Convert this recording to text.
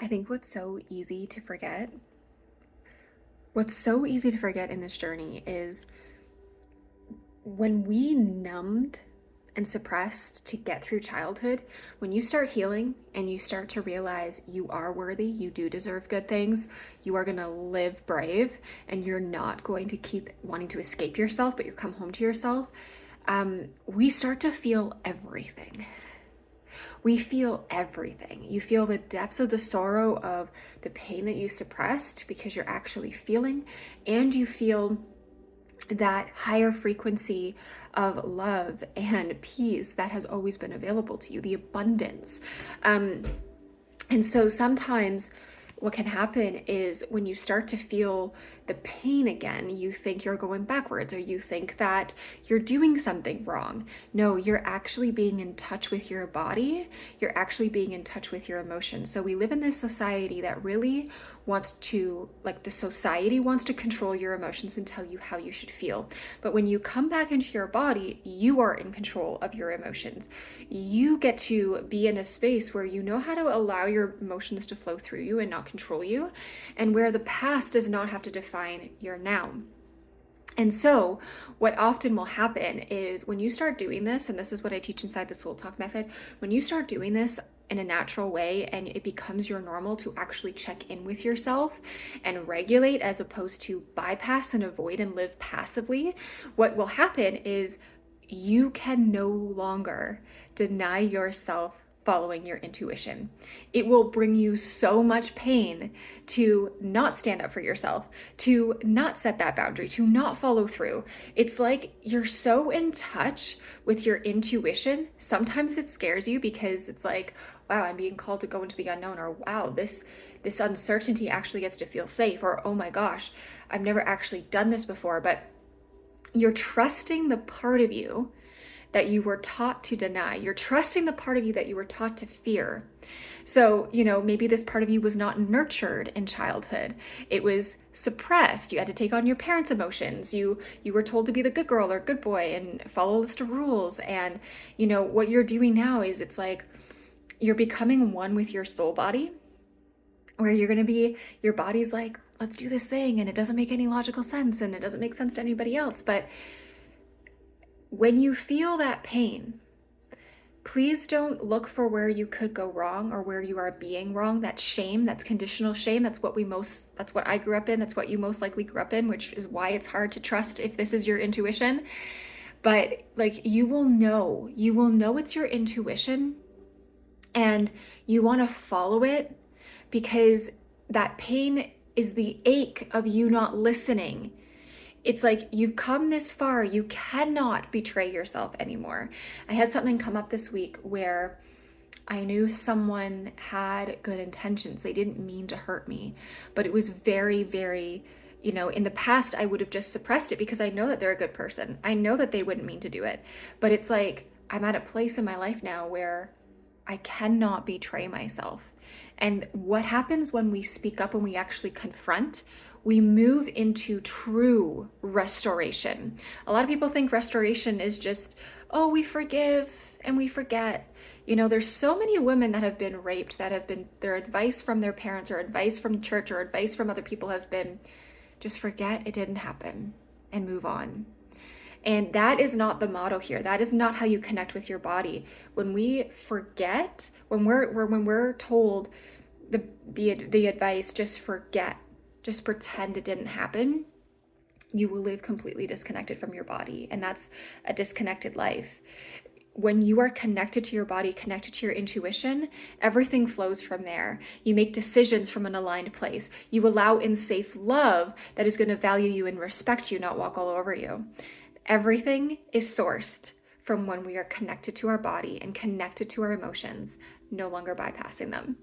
I think what's so easy to forget in this journey is when we numbed and suppressed to get through childhood, when you start healing and you start to realize you are worthy, you do deserve good things, you are going to live brave, and you're not going to keep wanting to escape yourself, but you come home to yourself, we start to feel everything. We feel everything. You feel the depths of the sorrow of the pain that you suppressed because you're actually feeling, and you feel that higher frequency of love and peace that has always been available to you, the abundance. And so sometimes what can happen is when you start to feel the pain again, you think you're going backwards, or you think that you're doing something wrong. No, you're actually being in touch with your body. You're actually being in touch with your emotions. So we live in this society that really wants to, like, the society wants to control your emotions and tell you how you should feel. But when you come back into your body, you are in control of your emotions. You get to be in a space where you know how to allow your emotions to flow through you and not control you, and where the past does not have to define your now. And so what often will happen is when you start doing this, and this is what I teach inside the Soul Talk method, when you start doing this in a natural way and it becomes your normal to actually check in with yourself and regulate, as opposed to bypass and avoid and live passively, what will happen is you can no longer deny yourself following your intuition. It will bring you so much pain to not stand up for yourself, to not set that boundary, to not follow through. It's like you're so in touch with your intuition. Sometimes it scares you because it's like, wow, I'm being called to go into the unknown, or wow, this uncertainty actually gets to feel safe, or oh my gosh, I've never actually done this before. But you're trusting the part of you that you were taught to deny. You're trusting the part of you that you were taught to fear. So, maybe this part of you was not nurtured in childhood. It was suppressed. You had to take on your parents' emotions. You were told to be the good girl or good boy and follow a list of rules. And, what you're doing now is, it's like you're becoming one with your soul body, where your body's like, let's do this thing. And it doesn't make any logical sense, and it doesn't make sense to anybody else. But when you feel that pain, please don't look for where you could go wrong or where you are being wrong. That's shame. That's conditional shame. That's what I grew up in. That's what you most likely grew up in, which is why it's hard to trust if this is your intuition. But you will know it's your intuition, and you want to follow it, because that pain is the ache of you not listening. It's like you've come this far, you cannot betray yourself anymore. I had something come up this week where I knew someone had good intentions. They didn't mean to hurt me, but it was very, very, in the past, I would have just suppressed it because I know that they're a good person. I know that they wouldn't mean to do it. But it's like I'm at a place in my life now where I cannot betray myself. And what happens when we speak up, when we actually confront, we move into true restoration. A lot of people think restoration is just, oh, we forgive and we forget. There's so many women that have been raped, their advice from their parents or advice from church or advice from other people have been, just forget it didn't happen and move on. And that is not the motto here. That is not how you connect with your body. When we forget, when we're told the advice, just forget, just pretend it didn't happen, you will live completely disconnected from your body. And that's a disconnected life. When you are connected to your body, connected to your intuition, everything flows from there. You make decisions from an aligned place. You allow in safe love that is going to value you and respect you, not walk all over you. Everything is sourced from when we are connected to our body and connected to our emotions, no longer bypassing them.